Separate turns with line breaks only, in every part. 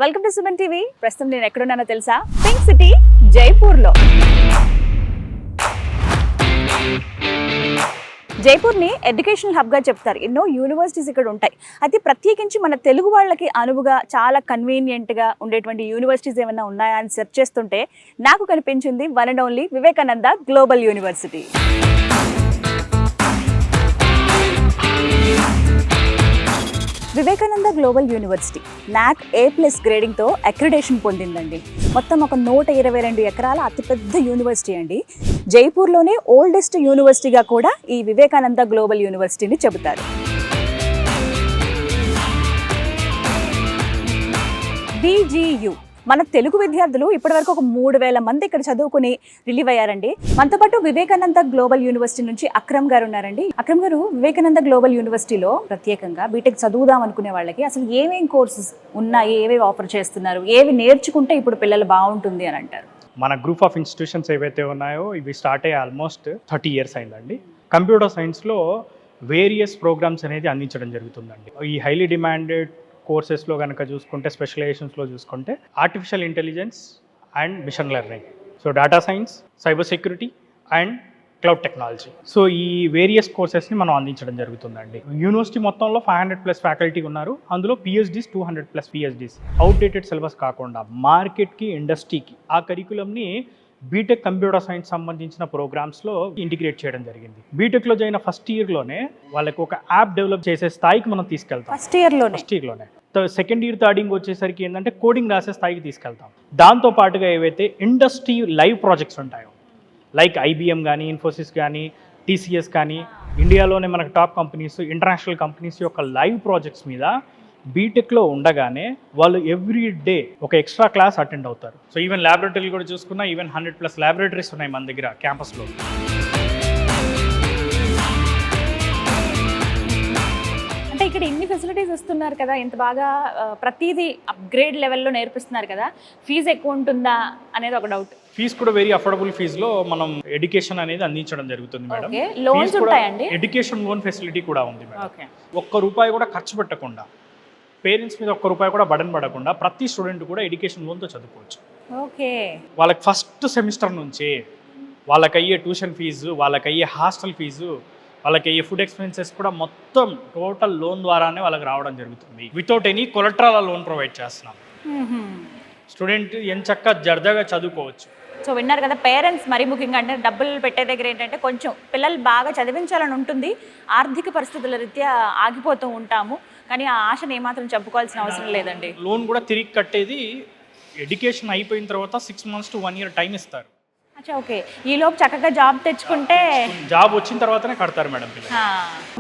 Welcome to Suman TV. ప్రస్తుతం నేను ఎక్కడున్నానో తెలుసా? పింక్ సిటీ జైపూర్లో. జైపూర్ని ఎడ్యుకేషనల్ హబ్గా చెప్తారు. ఎన్నో యూనివర్సిటీస్ ఇక్కడ ఉంటాయి. అయితే ప్రత్యేకించి మన తెలుగు వాళ్ళకి అనువుగా చాలా కన్వీనియంట్గా ఉండేటువంటి యూనివర్సిటీస్ ఏమైనా ఉన్నాయా అని సెర్చ్ చేస్తుంటే నాకు కనిపించింది one and only Vivekananda Global University. Vivekananda Global University NAAC A+ గ్రేడింగ్తో అక్రిడేషన్ పొందిందండి. మొత్తం ఒక 122 ఎకరాల అతిపెద్ద యూనివర్సిటీ అండి. జైపూర్లోనే ఓల్డెస్ట్ యూనివర్సిటీగా కూడా ఈ వివేకానంద గ్లోబల్ యూనివర్సిటీని చెబుతారు. BGU మన తెలుగు విద్యార్థులు ఇప్పటివరకు ఒక 3,000 మంది ఇక్కడ చదువుకుని రిలీవ్ అయ్యారండి. మనతో పాటు వివేకానంద గ్లోబల్ యూనివర్సిటీ నుంచి అక్రమ్ గారు ఉన్నారండి. అక్రమ్ గారు, వివేకానంద గ్లోబల్ యూనివర్సిటీలో ప్రత్యేకంగా బీటెక్ చదువుదాం అనుకునే వాళ్ళకి అసలు ఏమేం కోర్సెస్ ఉన్నాయి, ఏవేవి ఆఫర్ చేస్తున్నారు, ఏవి నేర్చుకుంటే ఇప్పుడు పిల్లలు బాగుంటుంది అని అంటారు?
మన గ్రూప్ ఆఫ్ ఇన్స్టిట్యూషన్స్ ఏవైతే ఉన్నాయో ఇవి స్టార్ట్ అయ్యి ఆల్మోస్ట్ 30 years అయిందండి. కంప్యూటర్ సైన్స్లో వేరియస్ ప్రోగ్రామ్స్ అనేది అందించడం జరుగుతుందండి. ఈ హైలీ డిమాండెడ్ కోర్సెస్లో కనుక చూసుకుంటే, స్పెషలైజేషన్స్లో చూసుకుంటే artificial intelligence and machine learning, so data science, cyber security and cloud technology. So ఈ వేరియస్ కోర్సెస్ని మనం అందించడం జరుగుతుందండి. యూనివర్సిటీ మొత్తంలో 500+ ఫ్యాకల్టీ ఉన్నారు. అందులో PhDs 200+ PhDs. అవుట్డేటెడ్ సిలబస్ కాకుండా మార్కెట్కి, ఇండస్ట్రీకి ఆ కరికులంని బీటెక్ కంప్యూటర్ సైన్స్ సంబంధించిన ప్రోగ్రామ్స్లో ఇంటిగ్రేట్ చేయడం జరిగింది. బీటెక్లో జాయిన్ ఫస్ట్ ఇయర్లోనే వాళ్ళకి ఒక యాప్ డెవలప్ చేసే స్థాయికి మనం తీసుకెళ్తాం. ఫస్ట్ ఇయర్లోనే సెకండ్ ఇయర్, థర్డ్ ఇయర్ వచ్చేసరికి ఏంటంటే కోడింగ్ రాసే స్థాయికి తీసుకెళ్తాం. దాంతో పాటుగా ఏవైతే ఇండస్ట్రీ లైవ్ ప్రాజెక్ట్స్ ఉంటాయో, లైక్ IBM కానీ, ఇన్ఫోసిస్ కానీ, TCS కానీ, ఇండియాలోనే మనకు టాప్ కంపెనీస్, ఇంటర్నేషనల్ కంపెనీస్ యొక్క లైవ్ ప్రాజెక్ట్స్ మీద బీటెక్లో ఉండగానే వాళ్ళు ఎవ్రీ డే ఒక ఎక్స్ట్రా క్లాస్ అటెండ్ అవుతారు. సో ఈవెన్ ల్యాబొరేటరీలు కూడా చూసుకున్నా ఈవెన్ 100+ ల్యాబొరేటరీస్ ఉన్నాయి మన దగ్గర క్యాంపస్లో.
అంటే ఇక్కడ ఇన్ని ఫెసిలిటీస్ ఇస్తున్నారు కదా, ఇంత బాగా ప్రతిదీ అప్గ్రేడ్ లెవెల్లో నేర్పిస్తున్నారు కదా, ఫీజు ఎక్కువ ఉంటుందా అనేది ఒక డౌట్.
ఫీజు కూడా వెరీ అఫోర్డబుల్ ఫీజులో మనం ఎడ్యుకేషన్ అనేది అందించడం జరుగుతుంది మేడం.
లోన్స్ ఉంటాయండి,
ఎడ్యుకేషన్ లోన్ ఫెసిలిటీ కూడా ఉంది మేడం. ₹1 కూడా ఖర్చు పెట్టకుండా, పేరెంట్స్ మీద ₹1 కూడా బర్డెన్ పడకుండా ప్రతి స్టూడెంట్ కూడా ఎడ్యుకేషన్ లోన్తో చదువుకోవచ్చు.
ఓకే,
వాళ్ళకి ఫస్ట్ సెమిస్టర్ నుంచి వాళ్ళకయ్యే ట్యూషన్ ఫీజు, వాళ్ళకయ్యే హాస్టల్ ఫీజు, వాళ్ళకయ్యే ఫుడ్ ఎక్స్పెన్సెస్ కూడా మొత్తం టోటల్ లోన్ ద్వారానే వాళ్ళకి రావడం జరుగుతుంది. Without any collateral loan provide చేస్తున్నాం. స్టూడెంట్ ఎంచక్కా జర్దాగా చదువుకోవచ్చు.
సో విన్నారు కదా, పేరెంట్స్ మరీ ముఖ్యంగా అంటే డబ్బులు పెట్టే దగ్గర ఏంటంటే కొంచెం పిల్లలు బాగా చదివించాలని ఉంటుంది, ఆర్థిక పరిస్థితుల రీత్యా ఆగిపోతూ ఉంటాము, కానీ ఆ ఆశను ఏమాత్రం చెప్పుకోవాల్సిన అవసరం లేదండి.
లోన్ కూడా తిరిగి కట్టేది ఎడ్యుకేషన్ అయిపోయిన తర్వాత 6 months to 1 year టైం ఇస్తారు.
అచ్చా, ఓకే. ఈ లోపు చక్కగా జాబ్ తెచ్చుకుంటే,
జాబ్ వచ్చిన తర్వాతనే కడతారు madam.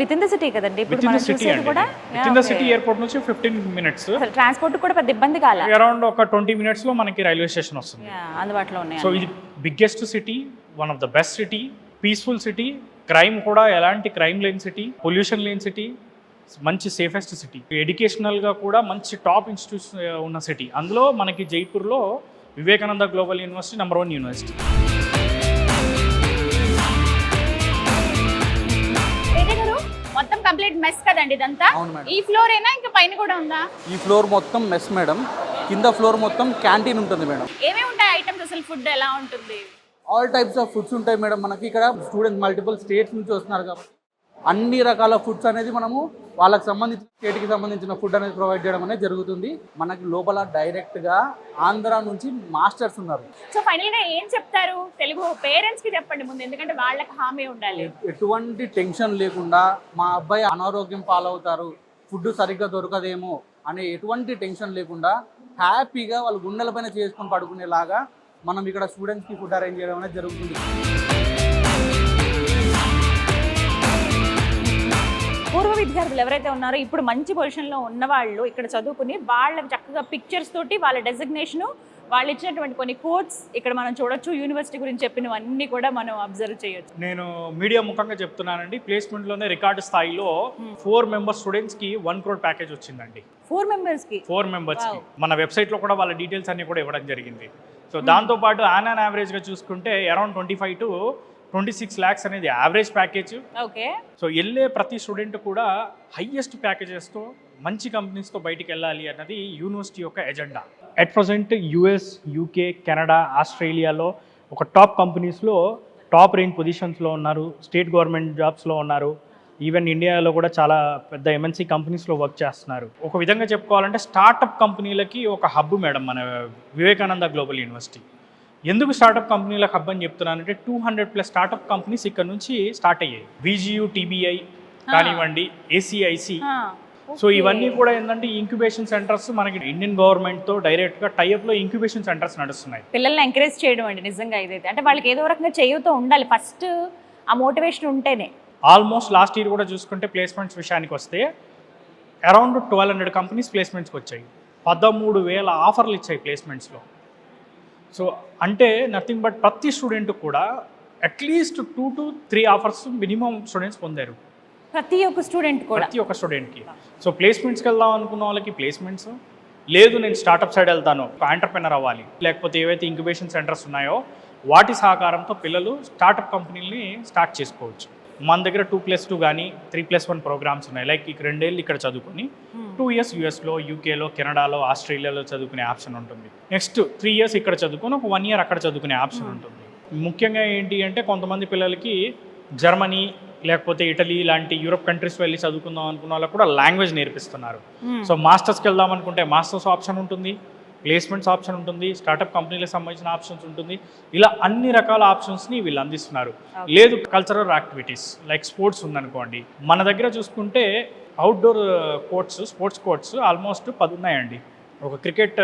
With in the city కదండి ఇప్పుడు మనం చూసేది కూడా.
With in the city, airport నుంచి 15 minutes.
ట్రాన్స్పోర్ట్ కూడా పెద్ద ఇబ్బంది కాల.
అరౌండ్ ఒక 20 minutes లో మనకి రైల్వే స్టేషన్ వస్తుంది,
అందుబాటులో ఉన్నాయి.
సో ఇది biggest city, one of the best city, peaceful city, crime కూడా ఎలాంటి క్రైమ్ లేని సిటీ, పొల్యూషన్ లేని సిటీ, మంచి సేఫెస్ట్ సిటీ, ఎడ్యుకేషనల్గా కూడా మంచి టాప్ ఇన్స్టిట్యూట్స్ ఉన్న సిటీ. అందులో మనకి జైపూర్లో Vivekananda Global University number 1 university.
మొత్తం కంప్లీట్ మెస్ కదండి ఇదంతా? ఈ ఫ్లోర్ ఏనా, ఇంకా పైన కూడా ఉందా?
ఈ ఫ్లోర్ మొత్తం మెస్ మేడం, కింద ఫ్లోర్ మొత్తం క్యాంటీన్ ఉంటుంది మేడం.
ఏమేమి ఉంటాయి ఐటమ్స్, అసలు ఫుడ్ ఎలా ఉంటుంది?
ఆల్ టైప్స్ ఆఫ్ ఫుడ్స్ ఉంటాయి మేడం. మనకి ఇక్కడ స్టూడెంట్స్ మల్టిపుల్ స్టేట్స్ నుంచి వస్తున్నారు కాబట్టి అన్ని రకాల ఫుడ్స్ అనేది మనము వాళ్ళకి సంబంధించిన స్టేట్కి సంబంధించిన ఫుడ్ అనేది ప్రొవైడ్ చేయడం అనేది జరుగుతుంది. మనకి లోపల డైరెక్ట్గా ఆంధ్ర నుంచి మాస్టర్స్ ఉన్నారు.
సో ఫైనల్గా ఏం చెప్తారు తెలుగు పేరెంట్స్కి చెప్పండి ముందు, ఎందుకంటే వాళ్ళకి హామీ ఉండాలి.
ఎటువంటి టెన్షన్ లేకుండా మా అబ్బాయి అనారోగ్యం పాలవుతారు, ఫుడ్ సరిగ్గా దొరకదేమో అనే ఎటువంటి టెన్షన్ లేకుండా హ్యాపీగా వాళ్ళు గుండెలపైన చేసుకొని పడుకునేలాగా మనం ఇక్కడ స్టూడెంట్స్కి ఫుడ్ అరేంజ్ చేయడం అనేది జరుగుతుంది.
పూర్వ విద్యార్థులు ఎవరైతే ఉన్నారో ఇప్పుడు మంచి పొజిషన్లో ఉన్నవాళ్ళు ఇక్కడ చదువుకుని వాళ్ళకి చక్కగా పిక్చర్స్ తోటి వాళ్ళ డెసిగ్నేషను, వాళ్ళు ఇచ్చినటువంటి కొన్ని కోట్స్ ఇక్కడ మనం చూడొచ్చు. యూనివర్సిటీ గురించి చెప్పినవన్నీ కూడా మనం అబ్జర్వ్ చేయొచ్చు.
నేను మీడియా ముఖంగా చెప్తున్నానండి, ప్లేస్మెంట్లోనే రికార్డు స్థాయిలో 4 member స్టూడెంట్స్కి 1 crore ప్యాకేజ్ వచ్చిందండి.
4 members-కి
మన వెబ్సైట్లో కూడా వాళ్ళ డీటెయిల్స్ అన్ని కూడా ఇవ్వడం జరిగింది. సో దాంతోపాటు ఆన్ యావరేజ్గా చూసుకుంటే అరౌండ్ 25 to 26 lakhs అనేది యావరేజ్ ప్యాకేజ్.
ఓకే.
సో వెళ్ళే ప్రతి స్టూడెంట్ కూడా హైయెస్ట్ ప్యాకేజెస్తో మంచి కంపెనీస్తో బయటికి వెళ్ళాలి అన్నది యూనివర్సిటీ యొక్క agenda. At present US, UK, Canada, ఆస్ట్రేలియాలో ఒక టాప్ కంపెనీస్లో టాప్ రేంజ్ పొజిషన్స్లో ఉన్నారు, స్టేట్ గవర్నమెంట్ జాబ్స్లో ఉన్నారు. ఈవెన్ ఇండియాలో కూడా చాలా పెద్ద ఎంఎన్సీ కంపెనీస్లో వర్క్ చేస్తున్నారు. ఒక విధంగా చెప్పుకోవాలంటే స్టార్టప్ కంపెనీలకి ఒక హబ్ మేడం మన వివేకానంద గ్లోబల్ యూనివర్సిటీ. ఎందుకు స్టార్టప్ కంపెనీలకు హబ్ అని చెప్తున్నానంటే 200+ స్టార్టప్ కంపెనీస్ ఇక్కడ నుంచి స్టార్ట్ అయ్యాయి. విజియు, టీబీఐ కానివ్వండి, ఏసీఐసి. సో ఇవన్నీ కూడా ఏంటంటే ఇంక్యుబేషన్ సెంటర్స్ మనకి ఇండియన్ గవర్నమెంట్తో డైరెక్ట్గా టైఅప్లో ఇంక్యుబేషన్ సెంటర్స్ నడుస్తున్నాయి.
పిల్లల్ని ఎంకరేజ్ చేయడం అండి నిజంగా ఇదైతే. అంటే వాళ్ళకి ఏదో రకంగా చేయూతో ఉండాలి ఫస్ట్, ఆ మోటివేషన్ ఉంటేనే.
ఆల్మోస్ట్ లాస్ట్ ఇయర్ కూడా చూసుకుంటే ప్లేస్మెంట్స్ విషయానికి వస్తే అరౌండ్ 1200 కంపెనీస్ ప్లేస్మెంట్స్కి వచ్చాయి. 13,000 ఆఫర్లు ఇచ్చాయి ప్లేస్మెంట్స్లో. సో అంటే నథింగ్ బట్ ప్రతి స్టూడెంట్ కూడా at least 2 to 3 offers minimum students పొందారు.
ప్రతి ఒక్క స్టూడెంట్ కూడా,
ప్రతి ఒక్క స్టూడెంట్కి. సో ప్లేస్మెంట్స్కి వెళ్దాం అనుకున్న వాళ్ళకి ప్లేస్మెంట్స్, లేదు నేను స్టార్టప్ సైడ్ వెళ్తాను, ఆంటర్ప్రెనర్ అవ్వాలి, లేకపోతే ఏవైతే ఇంక్యుబేషన్ సెంటర్స్ ఉన్నాయో వాటి సహకారంతో పిల్లలు స్టార్టప్ కంపెనీలని స్టార్ట్ చేసుకోవచ్చు. మన దగ్గర 2+2 కానీ 3+1 ప్రోగ్రామ్స్ ఉన్నాయి. లైక్ ఇక్కడ 2 ఏళ్ళు ఇక్కడ చదువుకుని 2 years యూఎస్లో, యూకేలో, కెనడాలో, ఆస్ట్రేలియాలో చదువుకునే ఆప్షన్ ఉంటుంది. నెక్స్ట్ 3 years ఇక్కడ చదువుకొని ఒక 1 year అక్కడ చదువుకునే ఆప్షన్ ఉంటుంది. ముఖ్యంగా ఏంటి అంటే కొంతమంది పిల్లలకి జర్మనీ లేకపోతే ఇటలీ లాంటి యూరోప్ కంట్రీస్ వెళ్ళి చదువుకుందాం అనుకున్న వాళ్ళకి కూడా లాంగ్వేజ్ నేర్పిస్తున్నారు. సో మాస్టర్స్కి వెళ్దాం అనుకుంటే మాస్టర్స్ ఆప్షన్ ఉంటుంది, ప్లేస్మెంట్స్ ఆప్షన్ ఉంటుంది, స్టార్టప్ కంపెనీలకు సంబంధించిన ఆప్షన్స్ ఉంటుంది. ఇలా అన్ని రకాల ఆప్షన్స్ని వీళ్ళు అందిస్తున్నారు. లేదు కల్చరల్ యాక్టివిటీస్ లైక్ స్పోర్ట్స్ ఉందనుకోండి, మన దగ్గర చూసుకుంటే outdoor courts, sports courts almost 10 ఉన్నాయండి. ఒక క్రికెట్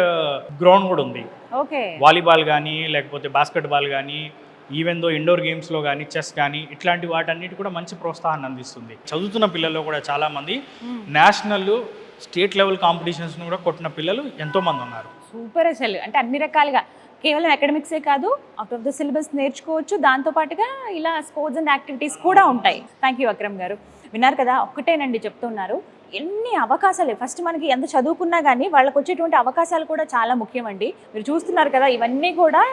గ్రౌండ్ కూడా ఉంది, వాలీబాల్ కానీ లేకపోతే బాస్కెట్బాల్ కానీ, ఈవెన్ దో ఇండోర్ గేమ్స్లో కానీ, చెస్ కానీ, ఇట్లాంటి వాటన్నిటి కూడా మంచి ప్రోత్సాహాన్ని అందిస్తుంది. చదువుతున్న పిల్లల్లో కూడా చాలామంది నేషనల్, స్టేట్ లెవెల్ కాంపిటీషన్స్ను కూడా కొట్టిన పిల్లలు ఎంతోమంది ఉన్నారు.
సూపర్ అసలు. అంటే అన్ని రకాలుగా కేవలం అకాడమిక్సే కాదు, అవుట్ ఆఫ్ ద సిలబస్ నేర్చుకోవచ్చు, దాంతోపాటుగా ఇలా స్పోర్ట్స్ అండ్ యాక్టివిటీస్ కూడా ఉంటాయి. థ్యాంక్ యూ అక్రమ్ గారు. విన్నారు కదా, ఒక్కటేనండి చెప్తున్నారు, ఎన్ని అవకాశాలు. ఫస్ట్ మనకి ఎంత చదువుకున్నా కానీ వాళ్ళకు వచ్చేటువంటి అవకాశాలు కూడా చాలా ముఖ్యమండి. మీరు చూస్తున్నారు కదా, ఇవన్నీ కూడా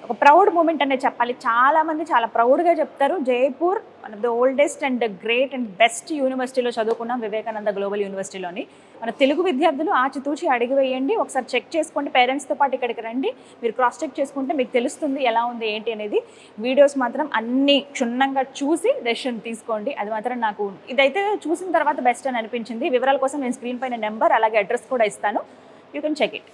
ఒక ప్రౌడ్ మూమెంట్ అనే చెప్పాలి. చాలామంది చాలా ప్రౌడ్గా చెప్తారు, Jaipur one of the oldest and great and best యూనివర్సిటీలో చదువుకున్నాం, వివేకానంద గ్లోబల్ యూనివర్సిటీలోని. మన తెలుగు విద్యార్థులు ఆచితూచి అడిగి వేయండి, ఒకసారి చెక్ చేసుకోండి, పేరెంట్స్తో పాటు ఇక్కడికి రండి, మీరు క్రాస్ చెక్ చేసుకుంటే మీకు తెలుస్తుంది ఎలా ఉంది ఏంటి అనేది. వీడియోస్ మాత్రం అన్ని క్షుణ్ణంగా చూసి డెసిషన్ తీసుకోండి. అది మాత్రం నాకు ఇదైతే చూసిన తర్వాత బెస్ట్ అని అనిపించింది. వివరాల కోసం నేను స్క్రీన్ పైన నెంబర్ అలాగే అడ్రస్ కూడా ఇస్తాను, యూ కెన్ చెక్ ఇట్.